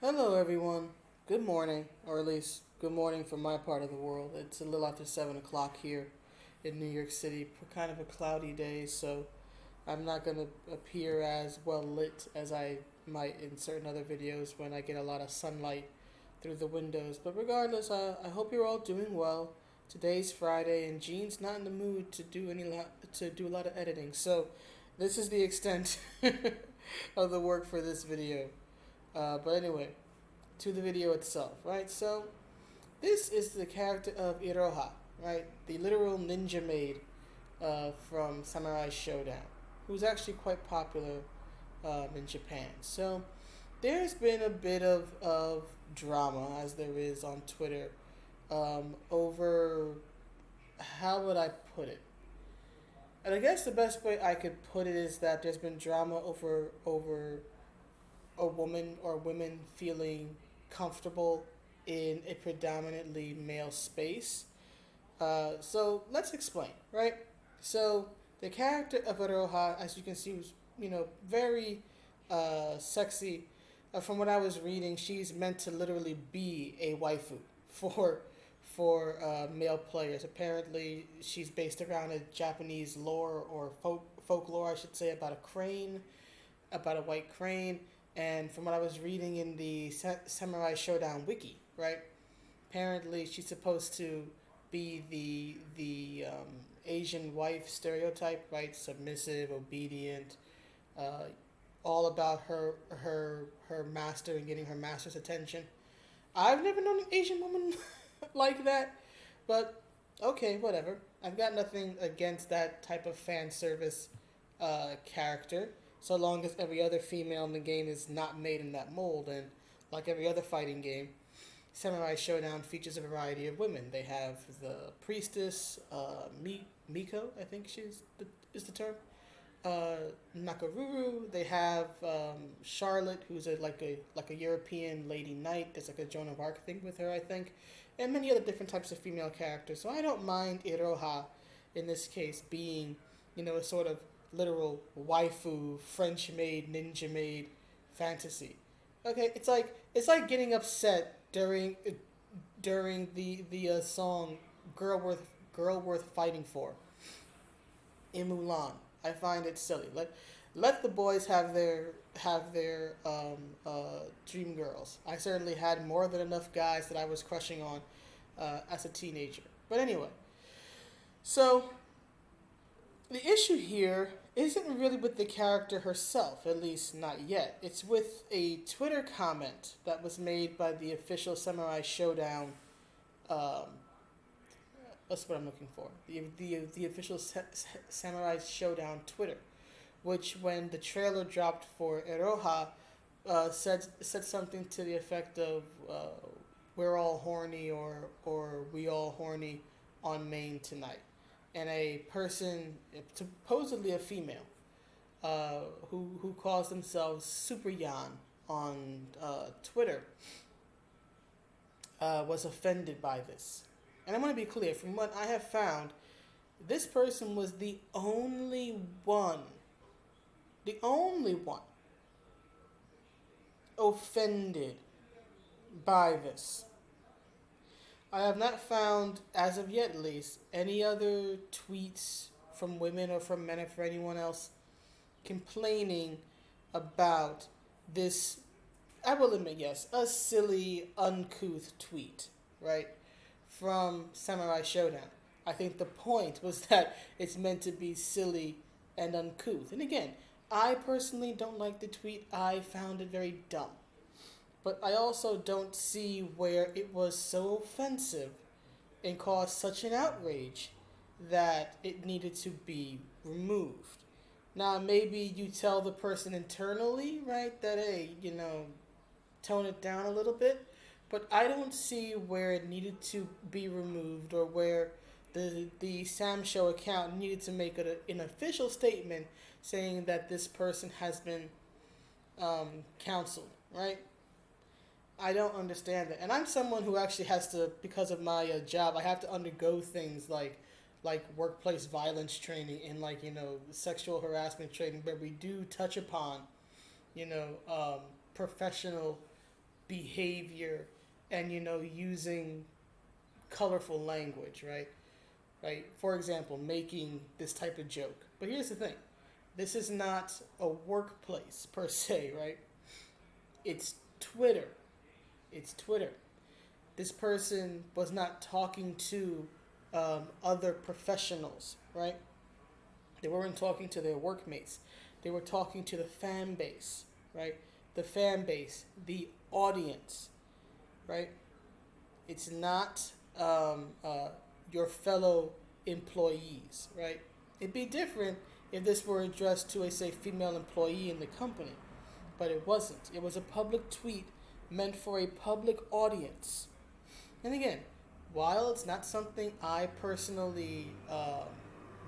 Hello, everyone. Good morning, or at least good morning from my part of the world. It's a little after 7 o'clock here in New York City. Kind of a cloudy day, so I'm not going to appear as well lit as I might in certain other videos when I get a lot of sunlight through the windows. But regardless, I hope you're all doing well. Today's Friday, and Gene's not in the mood to do a lot of editing. So this is the extent of the work for this video. But anyway, to the video itself, right? So this is the character of Iroha, right? The literal ninja maid from Samurai Shodown, who's actually quite popular in Japan. So there's been a bit of drama, as there is on Twitter, over how would I put it? And I guess the best way I could put it is that there's been drama over a woman or women feeling comfortable in a predominantly male space. So let's explain, right? So the character of Aroha, as you can see, was very sexy. From what I was reading, she's meant to literally be a waifu for male players. Apparently, she's based around a Japanese lore or folklore, I should say, about a crane, about a white crane. And from what I was reading in the Samurai Shodown wiki, right? Apparently, she's supposed to be the Asian wife stereotype, right? Submissive, obedient, uh, all about her master and getting her master's attention. I've never known an Asian woman like that, but okay, whatever. I've got nothing against that type of fan service character, so long as every other female in the game is not made in that mold. And like every other fighting game, Samurai Showdown features a variety of women. They have the priestess, Miko, I think is the term. Nakaruru. They have Charlotte, who's like a European lady knight. There's like a Joan of Arc thing with her, I think, and many other different types of female characters. So I don't mind Iroha in this case being, a sort of literal waifu, French maid, ninja maid fantasy. Okay, it's like getting upset during the song Girl Worth Fighting For" in Mulan. I find it silly. Let the boys have their dream girls. I certainly had more than enough guys that I was crushing on as a teenager. But anyway, so the issue here isn't really with the character herself, at least not yet. It's with a Twitter comment that was made by the official Samurai Showdown. Um, that's what I'm looking for. The official Samurai Showdown Twitter, which when the trailer dropped for Iroha, said something to the effect of "We're all horny" or "We all horny on Maine tonight," and a person, supposedly a female, who calls themselves Super Yan on Twitter, was offended by this. And I want to be clear, from what I have found, this person was the only one offended by this. I have not found, as of yet at least, any other tweets from women or from men or from anyone else complaining about this. I will admit, yes, a silly, uncouth tweet, right, from Samurai Shodown. I think the point was that it's meant to be silly and uncouth. And again, I personally don't like the tweet. I found it very dumb. But I also don't see where it was so offensive and caused such an outrage that it needed to be removed. Now, maybe you tell the person internally, right, that, hey, tone it down a little bit, but I don't see where it needed to be removed or where the Samsho account needed to make an official statement saying that this person has been counseled, right? I don't understand that. And I'm someone who actually has to, because of my job, I have to undergo things like workplace violence training and sexual harassment training, where we do touch upon, professional behavior and, using colorful language, right? Right? For example, making this type of joke. But here's the thing. This is not a workplace per se, right? It's Twitter. It's Twitter. This person was not talking to other professionals, right? They weren't talking to their workmates. They were talking to the fan base, right? The fan base, the audience, right? It's not your fellow employees, right? It'd be different if this were addressed to a, say, female employee in the company, but it wasn't. It was a public tweet meant for a public audience. And again, while it's not something I personally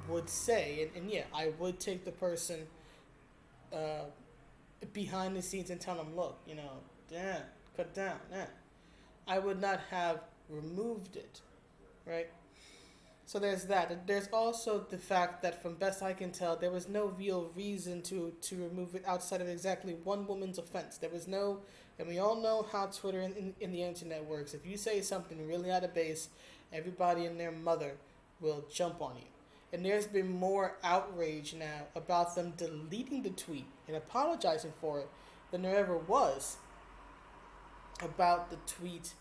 would say, and yeah, I would take the person behind the scenes and tell them, look, damn, cut down, I would not have removed it, right? So there's that. There's also the fact that, from best I can tell, there was no real reason to remove it outside of exactly one woman's offense. There was no, and we all know how Twitter in the internet works. If you say something really out of base, everybody and their mother will jump on you. And there's been more outrage now about them deleting the tweet and apologizing for it than there ever was about the tweet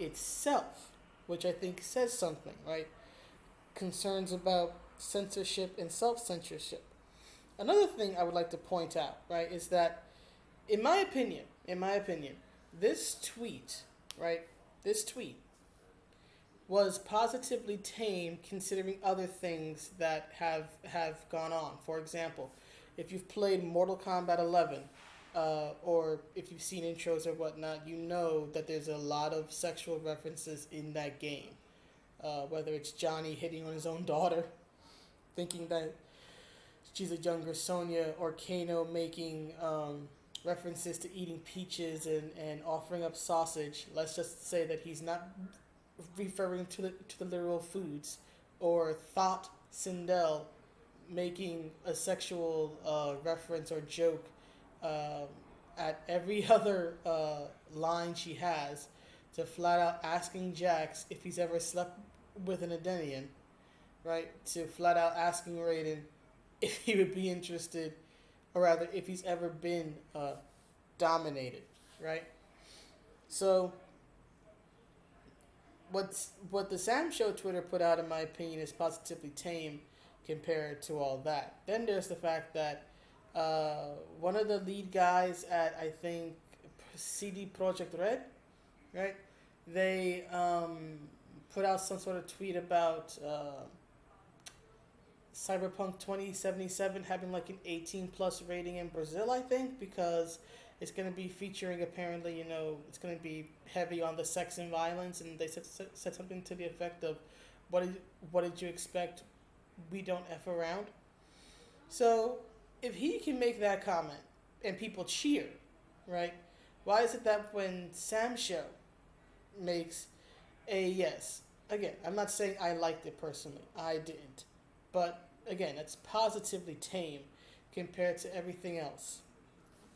itself, which I think says something, right? Concerns about censorship and self-censorship. Another thing I would like to point out, right, is that in my opinion, this tweet, right, was positively tame considering other things that have gone on. For example, if you've played Mortal Kombat 11, or if you've seen intros or whatnot, you know that there's a lot of sexual references in that game. Whether it's Johnny hitting on his own daughter, thinking that she's a younger Sonya, or Kano making references to eating peaches and offering up sausage. Let's just say that he's not referring to the literal foods, or Thought Sindel making a sexual reference or joke at every other line she has, to flat out asking Jax if he's ever slept with an Edenian, right? To flat out asking Raiden if he would be interested, or rather, if he's ever been dominated, right? So, what the Samsho Twitter put out, in my opinion, is positively tame compared to all that. Then there's the fact that one of the lead guys at, I think, CD Projekt Red, right? They put out some sort of tweet about Cyberpunk 2077 having like an 18 plus rating in Brazil, I think, because it's going to be featuring, apparently, it's going to be heavy on the sex and violence, and they said something to the effect of, what did you expect? We don't F around. So if he can make that comment and people cheer, right? Why is it that when Samsho makes a yes, again, I'm not saying I liked it personally, I didn't, but again, it's positively tame compared to everything else,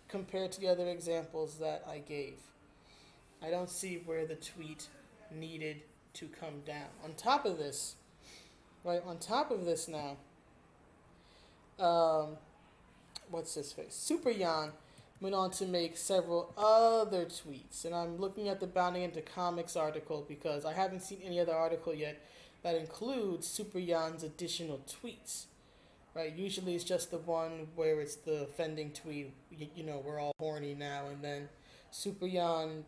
compared to the other examples that I gave. I don't see where the tweet needed to come down. On top of this now, what's his face? Super Yan went on to make several other tweets, and I'm looking at the Bounding into Comics article because I haven't seen any other article yet that includes Super Yan's additional tweets, right? Usually it's just the one where it's the offending tweet, we're all horny now, and then Super Yan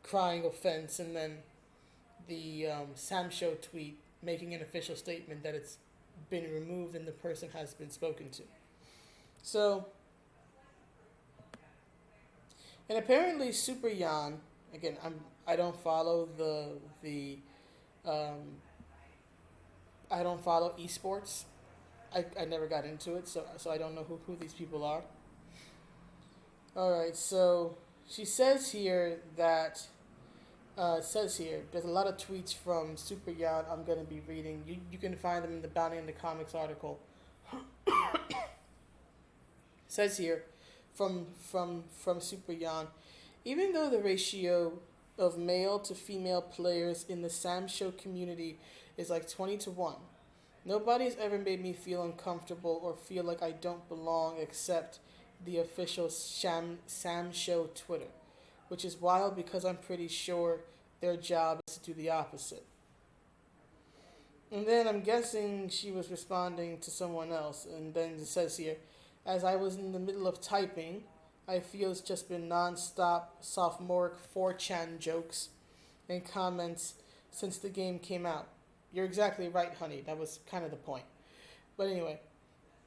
crying offense, and then the Samsho tweet making an official statement that it's been removed and the person has been spoken to. So, and apparently Super Yan, again, I don't follow I don't follow esports. I never got into it, so I don't know who these people are. Alright, so she says here that there's a lot of tweets from Super Yan I'm going to be reading. You can find them in the Bounty in the Comics article. Says here from Super Yan, Even though the ratio of male to female players in the Samsho community is like 20 to 1, nobody's ever made me feel uncomfortable or feel like I don't belong except the official Samsho Twitter, which is wild because I'm pretty sure their job is to do the opposite. And then I'm guessing she was responding to someone else, and then it says here, as I was in the middle of typing, I feel it's just been non-stop sophomoric 4chan jokes and comments since the game came out. You're exactly right, honey. That was kind of the point. But anyway,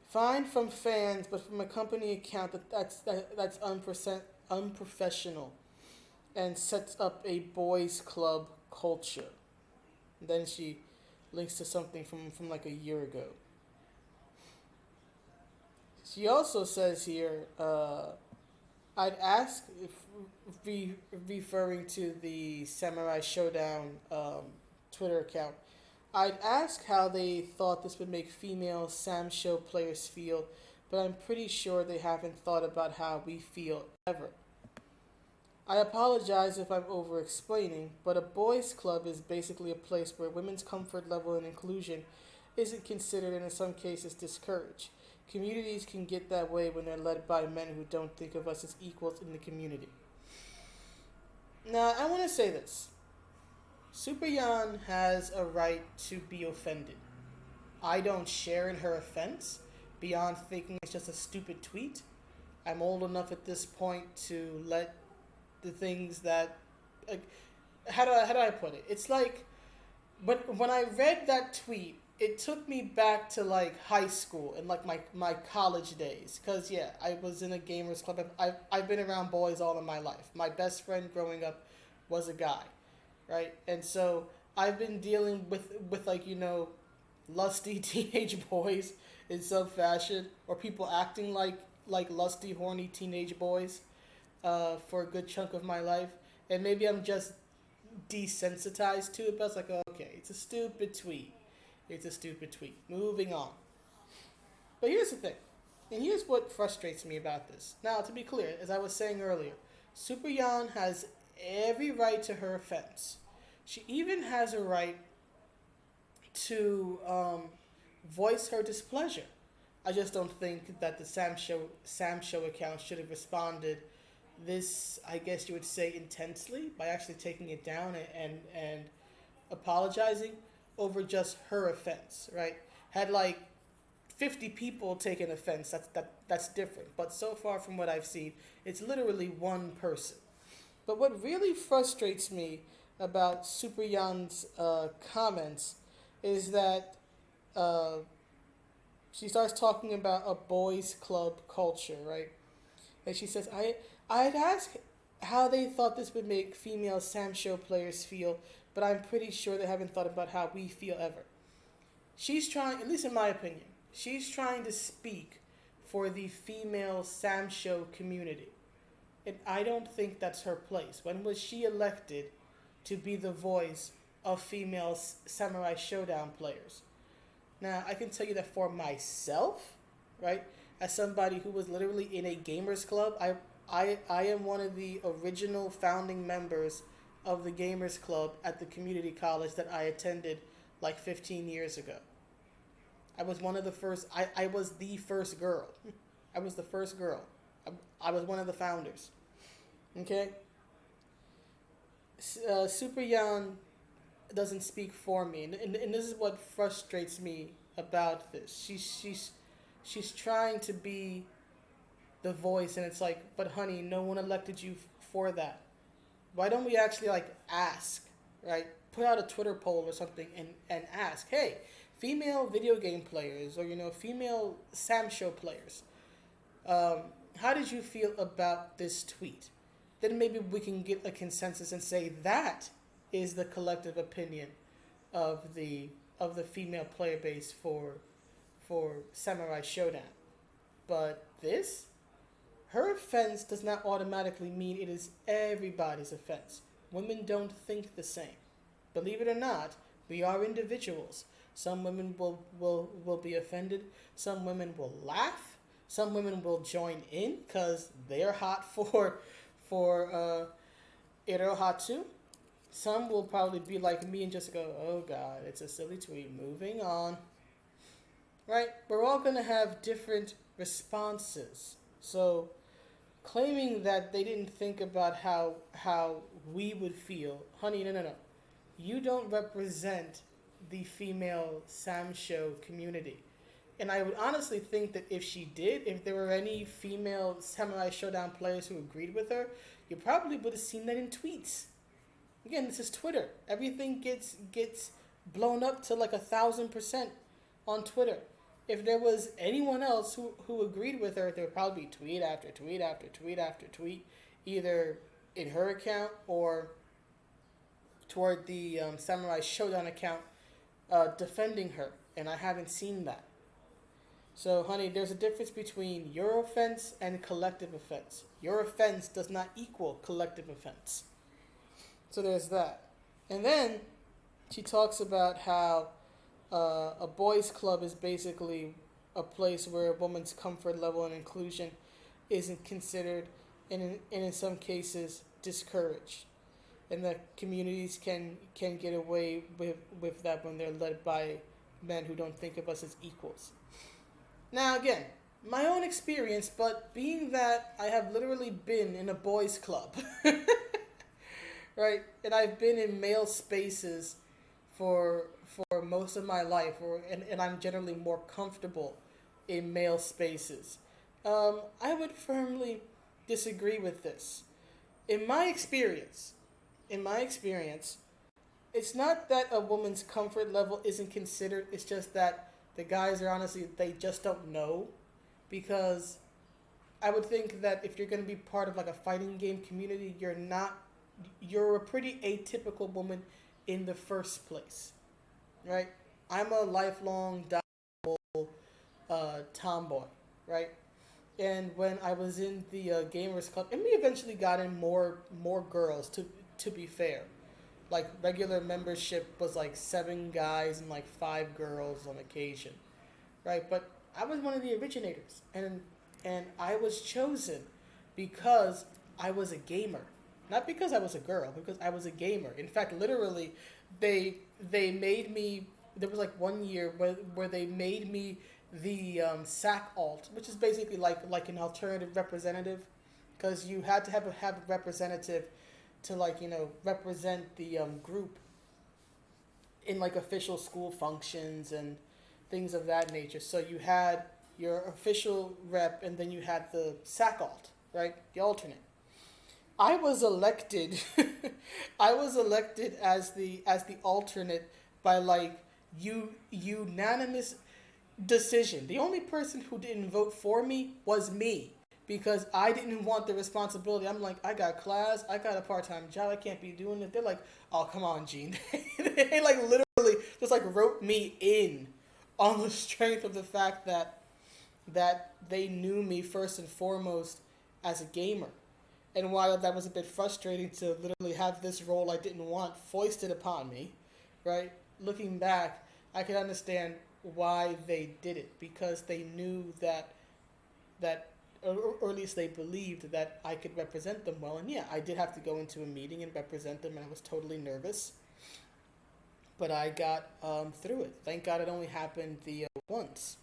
fine from fans, but from a company account that's unprofessional and sets up a boys club culture. And then she links to something from like a year ago. She also says here, I'd ask, if referring to the Samurai Shodown Twitter account, I'd ask how they thought this would make female Samsho players feel, but I'm pretty sure they haven't thought about how we feel ever. I apologize if I'm over explaining, but a boys' club is basically a place where women's comfort level and inclusion isn't considered and in some cases discouraged. Communities can get that way when they're led by men who don't think of us as equals in the community. Now, I want to say this. Super Yan has a right to be offended. I don't share in her offense beyond thinking it's just a stupid tweet. I'm old enough at this point to let the things that, like, how do I put it? It's like, but when I read that tweet, it took me back to like high school and like my college days. Cause yeah, I was in a gamers club. I've been around boys all of my life. My best friend growing up was a guy, right? And so I've been dealing with like, lusty teenage boys in some fashion, or people acting like lusty, horny teenage boys, for a good chunk of my life. And maybe I'm just desensitized to it, but I was like, okay, it's a stupid tweet. It's a stupid tweet. Moving on. But here's the thing. And here's what frustrates me about this. Now, to be clear, as I was saying earlier, Super Yan has every right to her offense. She even has a right to voice her displeasure. I just don't think that the Samsho account should have responded this, I guess you would say, intensely by actually taking it down and apologizing over just her offense, right? Had like 50 people taken offense, that's different. But so far from what I've seen, it's literally one person. But what really frustrates me about Super Yan's comments is that she starts talking about a boys' club culture, right? And she says, I'd ask how they thought this would make female Samsho players feel, but I'm pretty sure they haven't thought about how we feel ever. She's trying, at least in my opinion, she's trying to speak for the female Samsho community. And I don't think that's her place. When was she elected to be the voice of female Samurai Shodown players? Now, I can tell you that for myself, right, as somebody who was literally in a gamers club, I am one of the original founding members of the gamers club at the community college that I attended like 15 years ago. I was one of the first, I was the first girl. I was the first girl. I was one of the founders. Okay? Super Yan doesn't speak for me. And this is what frustrates me about this. She's trying to be the voice, and it's like, but honey, no one elected you for that. Why don't we actually like ask, right? Put out a Twitter poll or something and ask, hey, female video game players or, female Samsho players, how did you feel about this tweet? Then maybe we can get a consensus and say that is the collective opinion of the female player base for Samurai Shodown. But this, her offense does not automatically mean it is everybody's offense. Women don't think the same. Believe it or not, we are individuals. Some women will be offended. Some women will laugh. Some women will join in because they're hot for for Irohatsu. Some will probably be like me and just go, oh God, it's a silly tweet. Moving on. Right? We're all going to have different responses. So claiming that they didn't think about how we would feel, honey, no, no, no. You don't represent the female Samsho community. And I would honestly think that if she did, if there were any female Samurai Shodown players who agreed with her, you probably would have seen that in tweets. Again, this is Twitter. Everything gets blown up to like 1,000% on Twitter. If there was anyone else who agreed with her, there would probably be tweet after tweet after tweet after tweet, either in her account or toward the Samurai Shodown account defending her. And I haven't seen that. So, honey, there's a difference between your offense and collective offense. Your offense does not equal collective offense. So there's that. And then she talks about how a boys' club is basically a place where a woman's comfort level and inclusion isn't considered and in some cases discouraged. And that communities can get away with that when they're led by men who don't think of us as equals. Now, again, my own experience, but being that I have literally been in a boys' club, right? And I've been in male spaces for most of my life, and I'm generally more comfortable in male spaces. I would firmly disagree with this. In my experience, it's not that a woman's comfort level isn't considered. It's just that the guys are honestly, they just don't know. Because I would think that if you're going to be part of like a fighting game community, you're a pretty atypical woman in the first place, right? I'm a lifelong tomboy, right? And when I was in the gamers club, and we eventually got in more girls. To be fair, like regular membership was like 7 guys and like 5 girls on occasion, right? But I was one of the originators, and I was chosen because I was a gamer, not because I was a girl, because I was a gamer. In fact, literally, they made me. There was like one year where they made me the SAC alt, which is basically like an alternative representative, because you had to have a representative to represent the group in like official school functions and things of that nature. So you had your official rep, and then you had the SAC alt, right? The alternate. I was elected. I was elected as the alternate by like unanimous decision. The only person who didn't vote for me was me, because I didn't want the responsibility. I'm like, I got class, I got a part-time job, I can't be doing it. They're like, oh, come on, Gene. They like literally just like wrote me in on the strength of the fact that they knew me first and foremost as a gamer. And while that was a bit frustrating to literally have this role I didn't want foisted upon me, right? Looking back, I can understand why they did it, because they knew that or at least they believed that I could represent them well. And yeah, I did have to go into a meeting and represent them, and I was totally nervous. But I got through it. Thank God it only happened the once.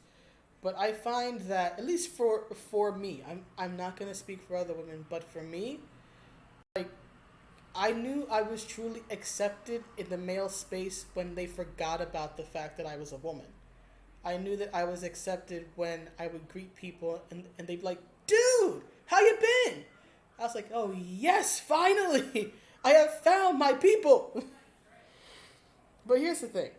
But I find that, at least for me, I'm not going to speak for other women, but for me, like, I knew I was truly accepted in the male space when they forgot about the fact that I was a woman. I knew that I was accepted when I would greet people and they'd be like, dude, how you been? I was like, oh yes, finally, I have found my people. But here's the thing.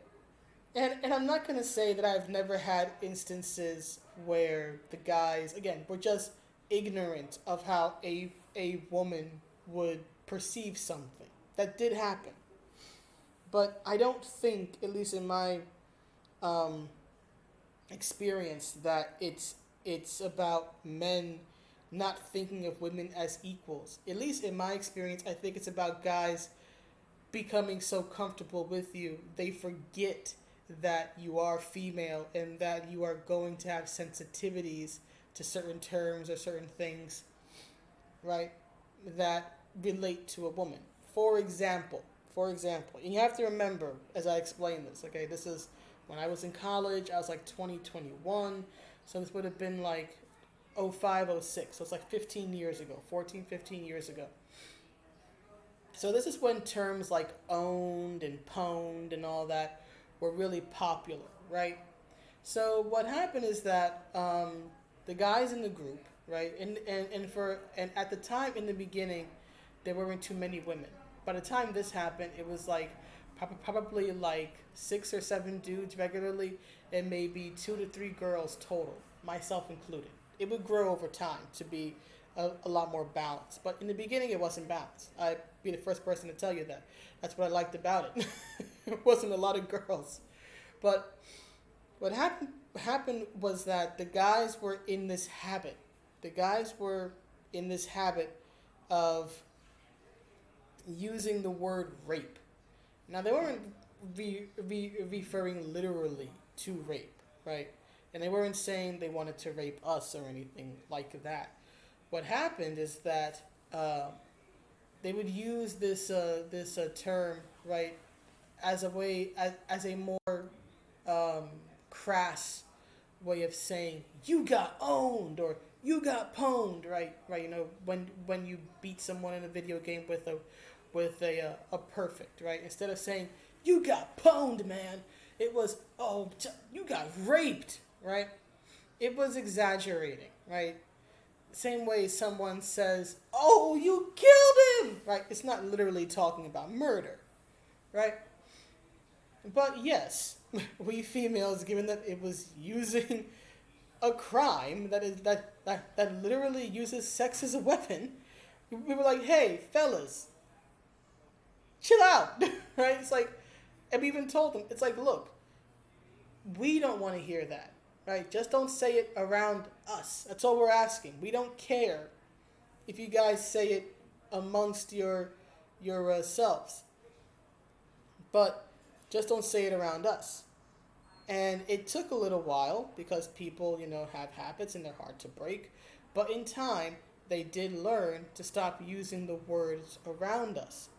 And I'm not going to say that I've never had instances where the guys, again, were just ignorant of how a woman would perceive something. That did happen. But I don't think, at least in my experience, that it's about men not thinking of women as equals. At least in my experience, I think it's about guys becoming so comfortable with you, they forget that you are female and that you are going to have sensitivities to certain terms or certain things, right? that relate to a woman. For example, and you have to remember as I explain this, okay, this is when I was in college, I was like 2021, so this would have been like 05, '06, so it's like 15 years ago, 14, 15 years ago. So this is when terms like owned and pwned and all that were really popular, right? So what happened is that the guys in the group, right, and at the time in the beginning, there weren't too many women. By the time this happened, it was like probably like 6 or 7 dudes regularly, and maybe 2 to 3 girls total, myself included. It would grow over time to be a lot more balanced, but in the beginning, it wasn't balanced. I'd be the first person to tell you that. That's what I liked about it. It wasn't a lot of girls, but what happened was that the guys were in this habit. The guys were in this habit of using the word rape. Now they weren't referring literally to rape, right? And they weren't saying they wanted to rape us or anything like that. What happened is that they would use this term, right, as a way as a more crass way of saying you got owned or you got pwned, right. You know, when you beat someone in a video game with a perfect, right, instead of saying you got pwned, man, it was you got raped, right. It was exaggerating, right. Same way someone says, oh, you killed him, right. It's not literally talking about murder, right. But yes, we females, given that it was using a crime that literally uses sex as a weapon, we were like, hey, fellas, chill out, right? It's like, and we even told them, it's like, look, we don't want to hear that, right? Just don't say it around us. That's all we're asking. We don't care if you guys say it amongst your selves, but just don't say it around us. And it took a little while because people, have habits and they're hard to break. But in time, they did learn to stop using the words around us.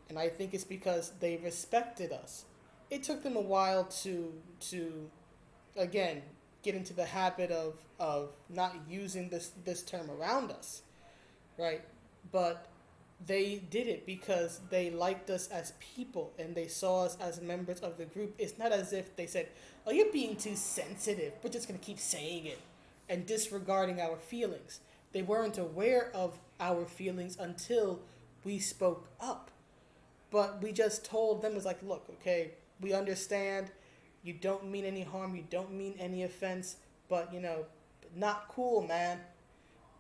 And I think it's because they respected us. It took them a while to again, get into the habit of not using this term around us, right? But they did it because they liked us as people and they saw us as members of the group. It's not as if they said, oh, you're being too sensitive. We're just going to keep saying it and disregarding our feelings. They weren't aware of our feelings until we spoke up. But we just told them, it was like, look, okay, we understand. You don't mean any harm. You don't mean any offense. But, not cool, man.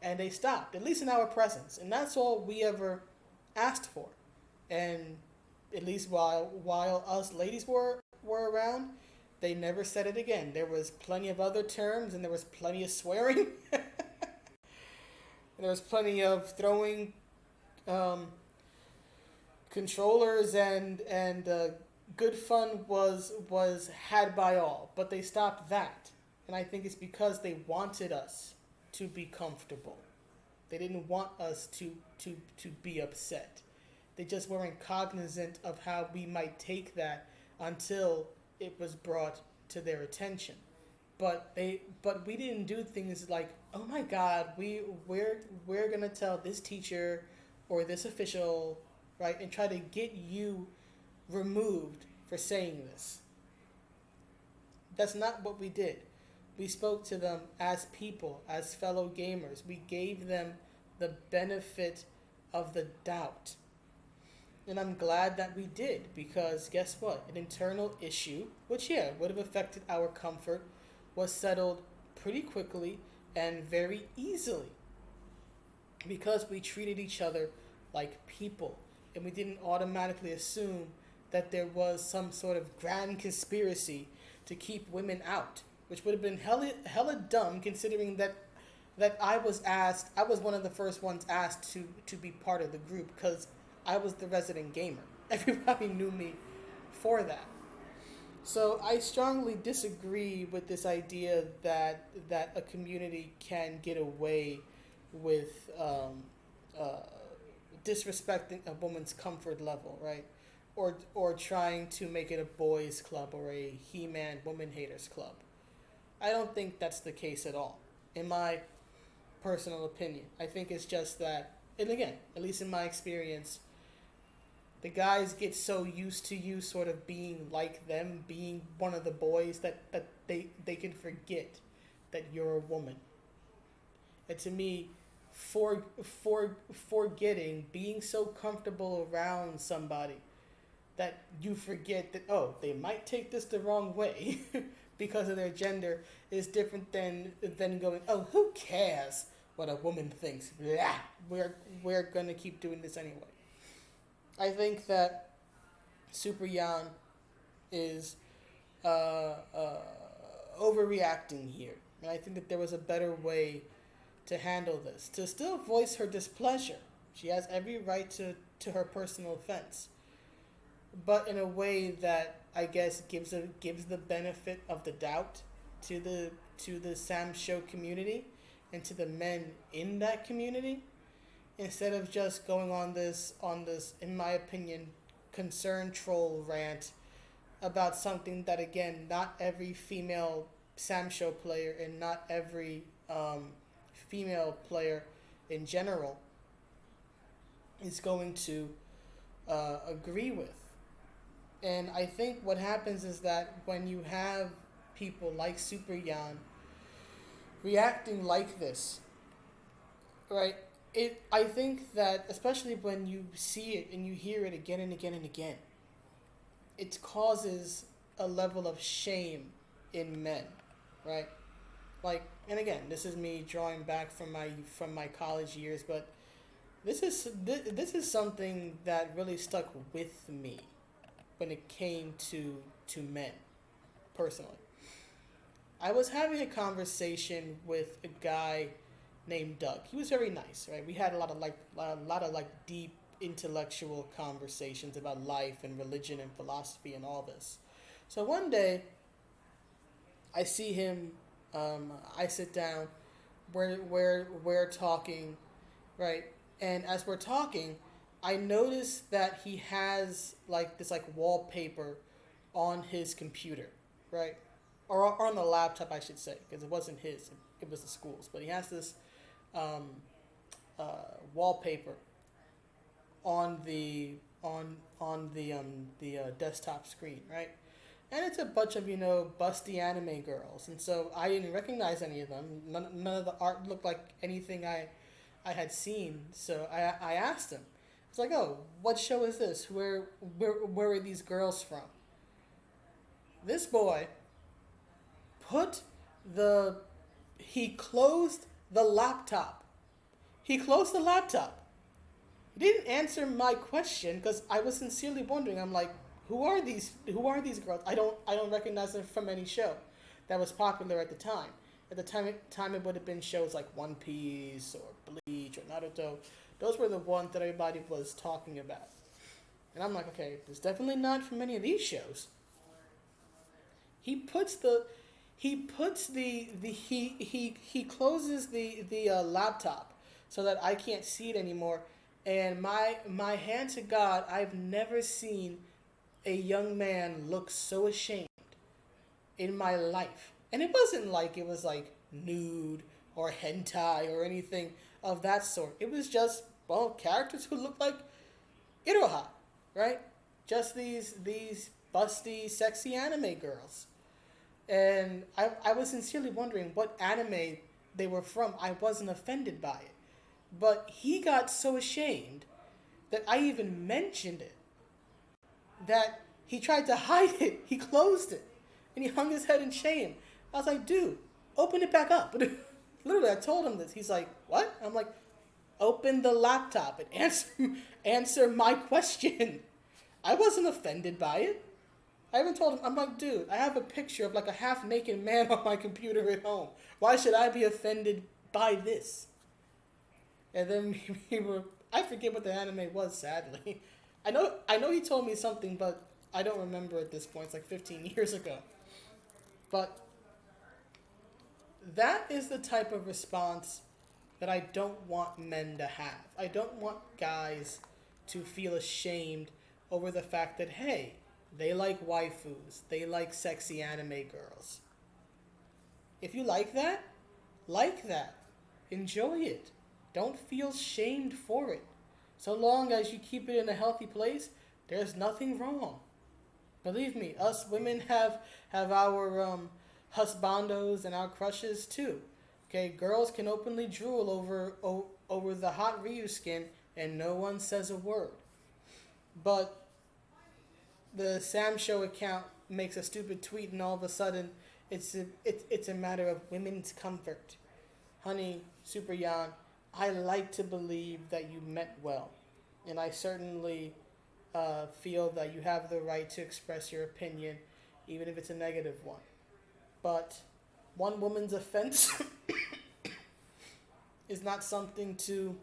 And they stopped, at least in our presence. And that's all we ever asked for. And at least while us ladies were around, they never said it again. There was plenty of other terms, and there was plenty of swearing. There was plenty of throwing controllers, and good fun was had by all. But they stopped that. And I think it's because they wanted us to be comfortable. They didn't want us to be upset. They just weren't cognizant of how we might take that until it was brought to their attention. But we didn't do things like, oh my God, we're gonna tell this teacher or this official, right, and try to get you removed for saying this. That's not what we did. We spoke to them as people, as fellow gamers. We gave them the benefit of the doubt. And I'm glad that we did, because guess what? An internal issue, which, would have affected our comfort, was settled pretty quickly and very easily. Because we treated each other like people, and we didn't automatically assume that there was some sort of grand conspiracy to keep women out. Which would have been hella dumb, considering that I was one of the first ones asked to be part of the group, because I was the resident gamer. Everybody knew me for that. So I strongly disagree with this idea that a community can get away with uh, disrespecting a woman's comfort level, right? Or trying to make it a boys' club or a He-Man woman haters club. I don't think that's the case at all, in my personal opinion. I think it's just that, and again, at least in my experience, the guys get so used to you sort of being like them, being one of the boys, that they can forget that you're a woman. And to me, forgetting, being so comfortable around somebody that you forget that, oh, they might take this the wrong way because of their gender is different than going, oh, who cares what a woman thinks? Blah, we're gonna keep doing this anyway. I think that Super Yan is uh, uh, overreacting here, and I think that there was a better way to handle this. To still voice her displeasure, she has every right to her personal offense, but in a way that I guess gives the benefit of the doubt to the Samsho community and to the men in that community, instead of just going on this, in my opinion, concern troll rant about something that, again, not every female Samsho player and not every female player in general is going to agree with. And I think what happens is that when you have people like Super Yan reacting like this, right? I think that especially when you see it and you hear it again and again and again, it causes a level of shame in men, right? Like, and again, this is me drawing back from my college years, but this is something that really stuck with me when it came to men, personally. I was having a conversation with a guy named Doug. He was very nice, right? We had a lot of deep intellectual conversations about life and religion and philosophy and all this. So one day, I see him. I sit down. We're talking, right? And as we're talking, I notice that he has like this like wallpaper on his computer, right? Or on the laptop, I should say, because it wasn't his. It was the school's. But he has this um, wallpaper on the desktop screen, right? And it's a bunch of busty anime girls, and so I didn't recognize any of them. None of the art looked like anything I had seen. So I asked him. It's like, oh, what show is this? Where are these girls from? This boy put the he closed the laptop. He closed the laptop. He didn't answer my question because I was sincerely wondering. I'm like, who are these? Who are these girls? I don't recognize them from any show that was popular at the time. At the time it would have been shows like One Piece or Bleach or Naruto. Those were the ones that everybody was talking about. And I'm like, okay, it's definitely not from any of these shows. He closes the laptop so that I can't see it anymore. And my hand to God, I've never seen a young man look so ashamed in my life. And it wasn't like it was like nude or hentai or anything of that sort. It was just, well, characters who looked like Iroha, right? Just these busty, sexy anime girls. And I was sincerely wondering what anime they were from. I wasn't offended by it. But he got so ashamed that I even mentioned it, that he tried to hide it. He closed it. And he hung his head in shame. I was like, dude, open it back up. Literally, I told him this. He's like, what? I'm like, open the laptop and answer my question. I wasn't offended by it. I even told him, I'm like, dude, I have a picture of like a half-naked man on my computer at home. Why should I be offended by this? And then I forget what the anime was, sadly. I know he told me something, but I don't remember at this point. It's like 15 years ago. But that is the type of response that I don't want men to have. I don't want guys to feel ashamed over the fact that, hey, they like waifus, they like sexy anime girls. If you like that. Enjoy it. Don't feel shamed for it. So long as you keep it in a healthy place, there's nothing wrong. Believe me, us women have our husbandos and our crushes too. Okay, girls can openly drool over the hot Ryu skin and no one says a word. But the Samsho account makes a stupid tweet and all of a sudden it's a matter of women's comfort. Honey, Super Yan, I like to believe that you meant well. And I certainly feel that you have the right to express your opinion, even if it's a negative one. But one woman's offense is not something to,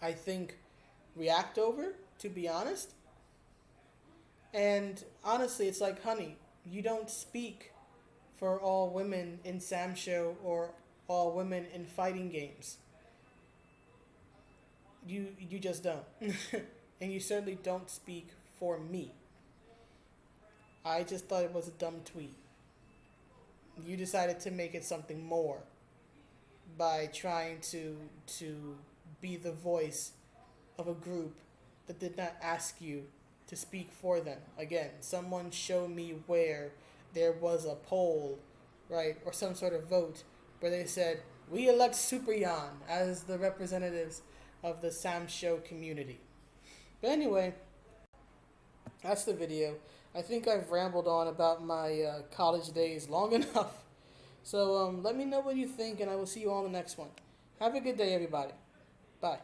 I think, react over, to be honest. And honestly, it's like, honey, you don't speak for all women in Samsho or all women in fighting games. You just don't. And you certainly don't speak for me. I just thought it was a dumb tweet. You decided to make it something more by trying to be the voice of a group that did not ask you to speak for them. Again, someone show me where there was a poll, right, or some sort of vote where they said, we elect Super Yan as the representatives of the Samsho community. But anyway, that's the video. I think I've rambled on about my college days long enough. So let me know what you think, and I will see you all in the next one. Have a good day, everybody. Bye.